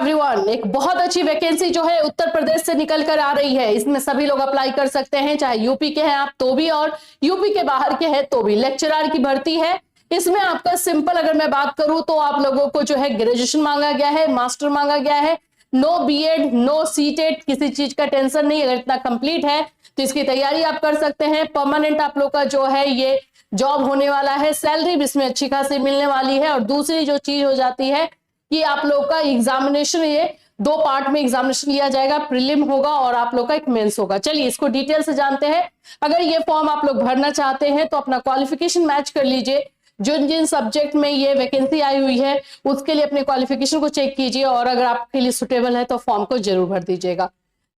Everyone, एक बहुत अच्छी वैकेंसी जो है उत्तर प्रदेश से निकल कर आ रही है। इसमें सभी लोग अप्लाई कर सकते हैं, चाहे यूपी के हैं आप तो भी और यूपी के बाहर के हैं तो भी। लेक्चरर की भर्ती है। इसमें आपका सिंपल अगर मैं बात करूं तो आप लोगों को जो है ग्रेजुएशन मांगा गया है, मास्टर मांगा गया है, नो बीएड नो सीटेट, किसी चीज का टेंशन नहीं। अगर इतना कंप्लीट है तो इसकी तैयारी आप कर सकते हैं। परमानेंट आप लोग का जो है ये जॉब होने वाला है, सैलरी भी इसमें अच्छी खासी मिलने वाली है। और दूसरी जो चीज हो जाती है कि आप लोग का एग्जामिनेशन, ये 2 पार्ट में एग्जामिनेशन लिया जाएगा, प्रीलिम होगा और आप लोग का एक मेंस होगा। चलिए इसको डिटेल से जानते हैं। अगर ये फॉर्म आप लोग भरना चाहते हैं तो अपना क्वालिफिकेशन मैच कर लीजिए। जिन जिन सब्जेक्ट में ये वैकेंसी आई हुई है उसके लिए अपने क्वालिफिकेशन को चेक कीजिए और अगर आपके लिए सुटेबल है तो फॉर्म को जरूर भर दीजिएगा।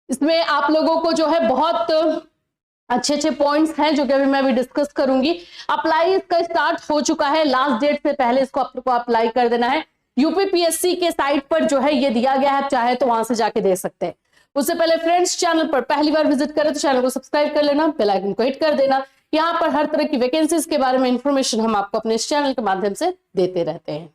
इसमें आप लोगों को जो है बहुत अच्छे अच्छे पॉइंट्स हैं जो कि अभी मैं भी डिस्कस करूंगी। अप्लाई इसका स्टार्ट हो चुका है, लास्ट डेट से पहले इसको आपको अप्लाई कर देना है। यूपीपीएससी के साइट पर जो है ये दिया गया है, चाहे तो वहां से जाके देख सकते हैं। उससे पहले फ्रेंड्स, चैनल पर पहली बार विजिट करें तो चैनल को सब्सक्राइब कर लेना, बेल आइकन को हिट कर देना। यहाँ पर हर तरह की वैकेंसीज के बारे में इंफॉर्मेशन हम आपको अपने इस चैनल के माध्यम से देते रहते हैं।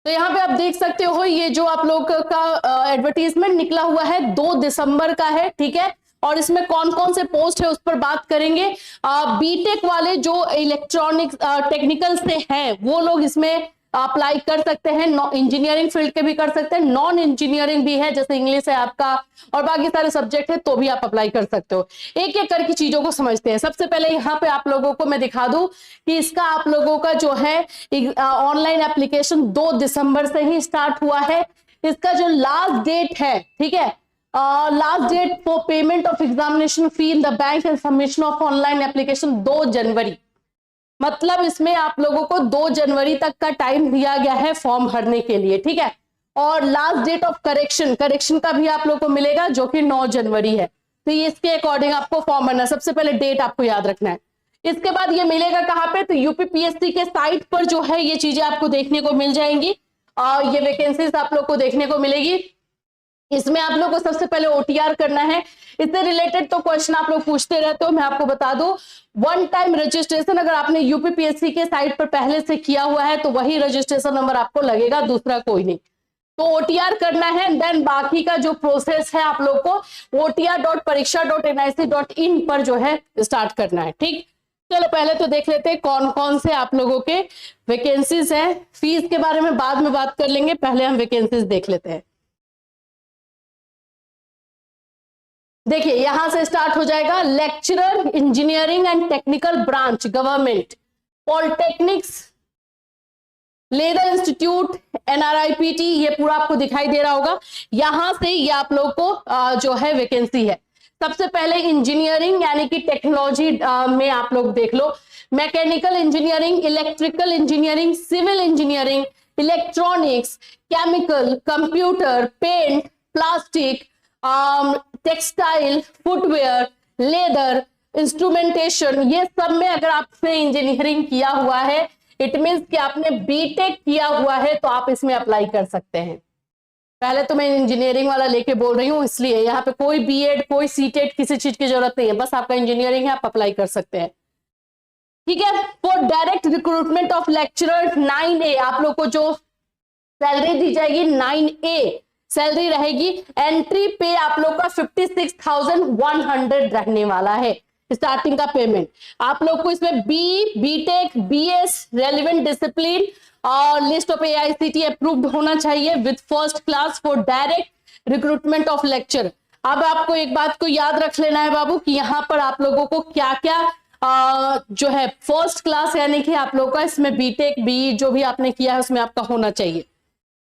तो यहाँ पे आप देख सकते हो ये जो आप लोग का एडवर्टीजमेंट निकला हुआ है 2 दिसंबर का है, ठीक है। और इसमें कौन कौन से पोस्ट है उस पर बात करेंगे। बीटेक वाले जो इलेक्ट्रॉनिक्स टेक्निकल से हैं वो लोग इसमें अप्लाई कर सकते हैं। इंजीनियरिंग फील्ड के भी कर सकते हैं, नॉन इंजीनियरिंग भी है, जैसे इंग्लिश है आपका और बाकी सारे सब्जेक्ट है तो भी आप अप्लाई कर सकते हो। एक एक करके चीजों को समझते हैं। सबसे पहले यहाँ पे आप लोगों को मैं दिखा दूं कि इसका आप लोगों का जो है ऑनलाइन एप्लीकेशन 2 दिसंबर से ही स्टार्ट हुआ है। इसका जो लास्ट डेट है, ठीक है, last date for payment of examination fee in the bank and submission of online application 2 January. मतलब इसमें आप लोगों को 2 जनवरी तक का टाइम दिया गया है फॉर्म भरने के लिए, ठीक है। और लास्ट डेट ऑफ करेक्शन का भी आप लोगों को मिलेगा जो कि 9 जनवरी है। तो इसके अकॉर्डिंग आपको फॉर्म भरना है। सबसे पहले डेट आपको याद रखना है। इसके बाद ये मिलेगा कहाँ पे, तो यूपीपीएससी के साइट पर जो है ये चीजें आपको देखने को मिल जाएंगी और ये वैकेंसीज आप लोग को देखने को मिलेगी। इसमें आप लोग को सबसे पहले ओटीआर करना है। इससे रिलेटेड तो क्वेश्चन आप लोग पूछते रहते हो, मैं आपको बता दूं, 1 टाइम रजिस्ट्रेशन अगर आपने यूपीपीएससी के साइट पर पहले से किया हुआ है तो वही रजिस्ट्रेशन नंबर आपको लगेगा, दूसरा कोई नहीं। तो ओटीआर करना है। देन बाकी का जो प्रोसेस है आप लोग को otr.pariksha.nic.in पर जो है स्टार्ट करना है, ठीक। चलो पहले तो देख लेते हैं कौन कौन से आप लोगों के वैकेंसीज हैं। फीस के बारे में बाद में बात कर लेंगे, पहले हम वैकेंसीज देख लेते हैं। देखिए यहां से स्टार्ट हो जाएगा। Lecturer engineering and technical branch government, polytechnics, leather institute, NRIPT, ये पूरा आपको दिखाई दे रहा होगा। यहां से ये आप लोग को जो है वैकेंसी है। सबसे पहले इंजीनियरिंग यानी कि टेक्नोलॉजी में आप लोग देख लो, mechanical engineering, electrical engineering, civil engineering, electronics, chemical, computer, paint, plastic, textile, footwear, leather, instrumentation, ये सब में अगर आपने इंजीनियरिंग किया हुआ है, इट मींस कि आपने बीटेक किया हुआ है तो आप इसमें अप्लाई कर सकते हैं। पहले तो मैं इंजीनियरिंग वाला लेके बोल रही हूं, इसलिए यहाँ पे कोई बीएड कोई सीटेट किसी चीज की जरूरत नहीं है, बस आपका इंजीनियरिंग है, आप अप्लाई कर सकते हैं, ठीक है। For direct recruitment of lecturer 9A आप लोग को जो सैलरी दी जाएगी 9A सैलरी रहेगी। एंट्री पे आप लोग का 56,100 रहने वाला है स्टार्टिंग का पेमेंट। आप लोग को इसमें बीटेक, बीएस, रेलिवेंट डिसिप्लिन और लिस्ट ऑफ एआईसीटी अप्रूव्ड होना चाहिए with first class for direct recruitment of lecture. अब आपको एक बात को याद रख लेना है बाबू कि यहाँ पर आप लोगों को क्या क्या जो है फर्स्ट क्लास यानी कि आप लोग का इसमें बीटेक बी जो भी आपने किया है उसमें आपका होना चाहिए।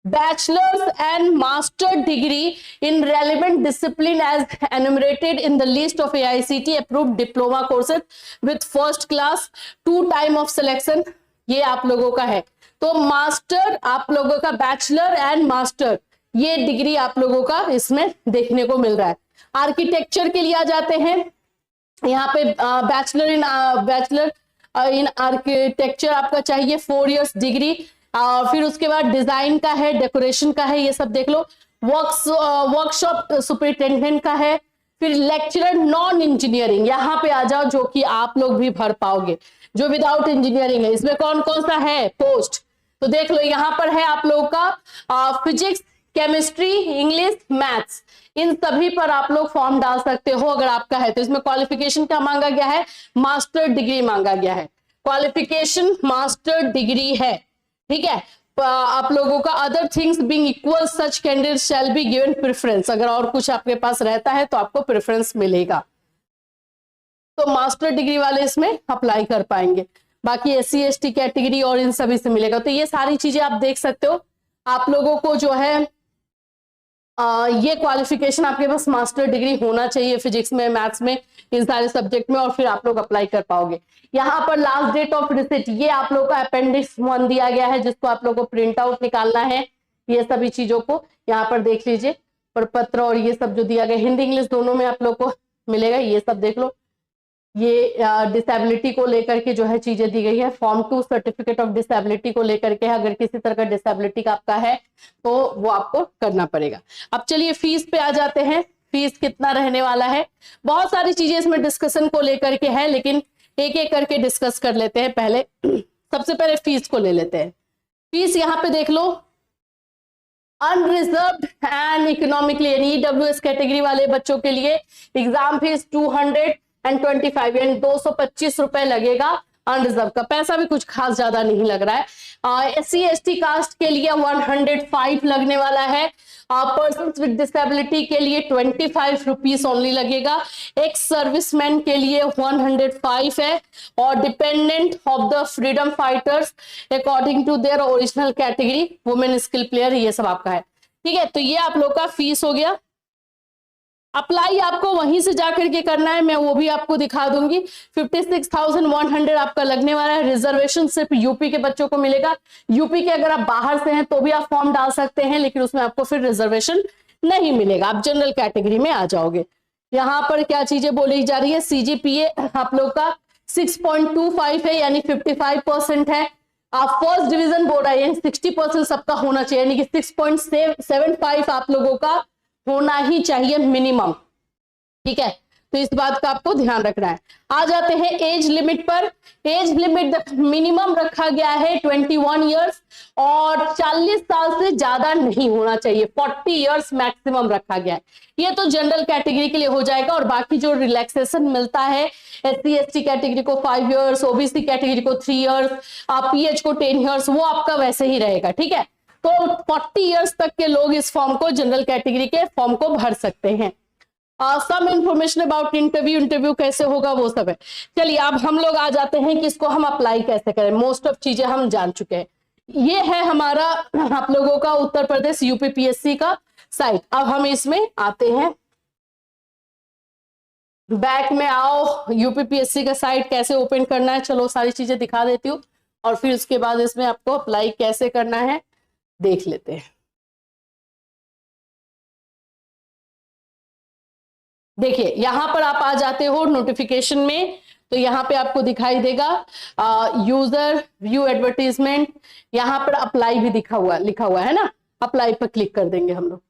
Bachelor's and master degree in relevant discipline as enumerated in the list of AICT approved diploma courses with first class 2 time of selection, ये आप लोगों का है। तो मास्टर आप लोगों का, बैचलर एंड मास्टर, ये डिग्री आप लोगों का इसमें देखने को मिल रहा है। आर्किटेक्चर के लिए आ जाते हैं। यहाँ पे बैचलर इन आर्किटेक्चर आपका चाहिए 4 इयर्स डिग्री। फिर उसके बाद डिजाइन का है, डेकोरेशन का है, ये सब देख लो। वर्कशॉप सुपरिटेंडेंट का है। फिर लेक्चरर नॉन इंजीनियरिंग, यहाँ पे आ जाओ, जो कि आप लोग भी भर पाओगे, जो विदाउट इंजीनियरिंग है। इसमें कौन कौन सा है पोस्ट, तो देख लो। यहाँ पर है आप लोगों का फिजिक्स, केमिस्ट्री, इंग्लिश, मैथ्स, इन सभी पर आप लोग फॉर्म डाल सकते हो अगर आपका है तो। इसमें क्वालिफिकेशन क्या मांगा गया है? मास्टर डिग्री मांगा गया है। क्वालिफिकेशन मास्टर डिग्री है, ठीक है। आप लोगों का other things being equal such candidate shall be given preference, अगर और कुछ आपके पास रहता है तो आपको प्रेफरेंस मिलेगा, तो मास्टर डिग्री वाले इसमें अप्लाई कर पाएंगे। बाकी SC ST कैटेगरी और इन सभी से मिलेगा। तो ये सारी चीजें आप देख सकते हो। आप लोगों को जो है ये क्वालिफिकेशन आपके पास मास्टर डिग्री होना चाहिए फिजिक्स में, मैथ्स में, इन सारे सब्जेक्ट में, और फिर आप लोग अप्लाई कर पाओगे। यहाँ पर लास्ट डेट ऑफ रिसिट, ये आप लोग का अपेंडिक्स 1 दिया गया है, जिसको आप लोग को प्रिंट आउट निकालना है। ये सभी चीजों को यहाँ पर देख लीजिए, प्रपत्र और ये सब जो दिया गया, हिंदी इंग्लिश दोनों में आप लोग को मिलेगा, ये सब देख लो। ये डिसेबिलिटी को लेकर के जो है चीजें दी गई है। फॉर्म 2 सर्टिफिकेट ऑफ डिसेबिलिटी को लेकर के, अगर किसी तरह का डिसेबिलिटी का आपका है तो वो आपको करना पड़ेगा। अब चलिए फीस पे आ जाते हैं। फीस कितना रहने वाला है? बहुत सारी चीजें इसमें डिस्कशन को लेकर के है, लेकिन एक एक करके डिस्कस कर लेते हैं। पहले सबसे पहले फीस को ले लेते हैं। फीस यहाँ पे देख लो, अनरिजर्व्ड एंड इकोनॉमिकली यानी EWS कैटेगरी वाले बच्चों के लिए एग्जाम फीस 225 यानी 225 रुपए लगेगा। अनरिजर्व का पैसा भी कुछ खास ज्यादा नहीं लग रहा है। SC ST कास्ट के लिए 105 लगने वाला है। पर्सन विद डिसेबिलिटी के लिए 25 रुपीज ओनली लगेगा। एक्स सर्विसमैन के लिए 105 है, और dependent of the freedom fighters according to their original category, women skill player, ये सब आपका है, ठीक है। तो ये आप लोग का फीस हो गया। अप्लाई आपको वहीं से जाकर के करना है, मैं वो भी आपको दिखा दूंगी। 56,100 आपका लगने वाला है। रिजर्वेशन सिर्फ यूपी के बच्चों को मिलेगा। यूपी के अगर आप बाहर से हैं तो भी आप फॉर्म डाल सकते हैं, लेकिन उसमें आपको फिर रिजर्वेशन नहीं मिलेगा, आप जनरल कैटेगरी में आ जाओगे। यहाँ पर क्या चीजें बोली जा रही है? CGPA आप लोग का 6.25 है, यानी 55% है। आप फर्स्ट डिवीजन बोर्ड है, यानी 60% सबका होना चाहिए, यानी कि 6.75 आप लोगों का होना ही चाहिए मिनिमम, ठीक है। तो इस बात का आपको ध्यान रखना है। आ जाते हैं एज लिमिट पर। एज लिमिट मिनिमम रखा गया है 21 इयर्स, और 40 साल से ज्यादा नहीं होना चाहिए, 40 इयर्स मैक्सिमम रखा गया है। ये तो जनरल कैटेगरी के लिए हो जाएगा, और बाकी जो रिलैक्सेशन मिलता है SC ST कैटेगरी को 5 इयर्स, OBC कैटेगरी को 3 इयर्स, PH को 10 इयर्स, वो आपका वैसे ही रहेगा, ठीक है। तो 40 इयर्स तक के लोग इस फॉर्म को, जनरल कैटेगरी के फॉर्म को भर सकते हैं। सम इंफॉर्मेशन अबाउट इंटरव्यू कैसे होगा वो सब है। चलिए अब हम लोग आ जाते हैं कि इसको हम अप्लाई कैसे करें। मोस्ट ऑफ चीजें हम जान चुके हैं। ये है हमारा आप लोगों का उत्तर प्रदेश UPPSC का साइट। अब हम इसमें आते हैं, बैक में आओ। UPPSC का साइट कैसे ओपन करना है, चलो सारी चीजें दिखा देती हूँ, और फिर उसके बाद इसमें आपको अप्लाई कैसे करना है देख लेते हैं। देखिए यहां पर आप आ जाते हो नोटिफिकेशन में, तो यहाँ पे आपको दिखाई देगा यूजर व्यू एडवर्टीजमेंट, यहाँ पर अप्लाई भी लिखा हुआ है ना, अप्लाई पर क्लिक कर देंगे हम लोग।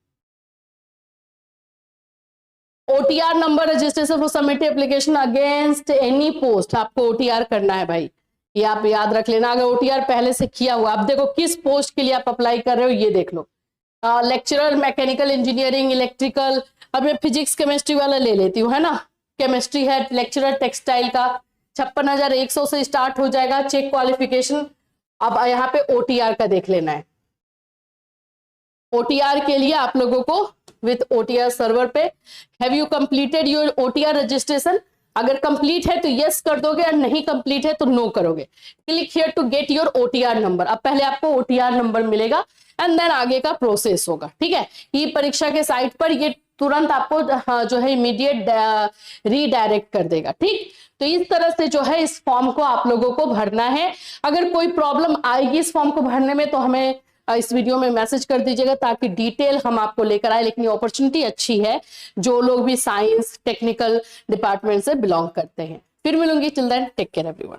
OTR number registration for submit application against any post, आपको OTR करना है भाई, ये आप याद रख लेना। अगर OTR पहले से किया हुआ, आप देखो किस पोस्ट के लिए आप अप्लाई कर रहे हो, ये देख लो। लेक्चरर मैकेनिकल इंजीनियरिंग, इलेक्ट्रिकल, अब मैं फिजिक्स केमिस्ट्री वाला ले लेती हूँ, है ना। केमिस्ट्री है, लेक्चरर टेक्सटाइल का 56,100 से स्टार्ट हो जाएगा। Check qualification. अब यहाँ पे OTR का देख लेना है। OTR के लिए आप लोगों को विथ OTR सर्वर पे, have you completed your OTR registration, अगर कंप्लीट है तो यस कर दोगे, और नहीं कंप्लीट है तो नो करोगे। Click here to get your OTR number. अब पहले आपको OTR नंबर मिलेगा, एंड देन आगे का प्रोसेस होगा, ठीक है। ये परीक्षा के साइट पर ये तुरंत आपको जो है इमीडिएट रीडायरेक्ट कर देगा, ठीक। तो इस तरह से जो है इस फॉर्म को आप लोगों को भरना है। अगर कोई प्रॉब्लम आएगी इस फॉर्म को भरने में तो हमें इस वीडियो में मैसेज कर दीजिएगा, ताकि डिटेल हम आपको लेकर आए। लेकिन ये अपॉर्चुनिटी अच्छी है जो लोग भी साइंस टेक्निकल डिपार्टमेंट से बिलोंग करते हैं। फिर मिलूंगी, till then take care everyone.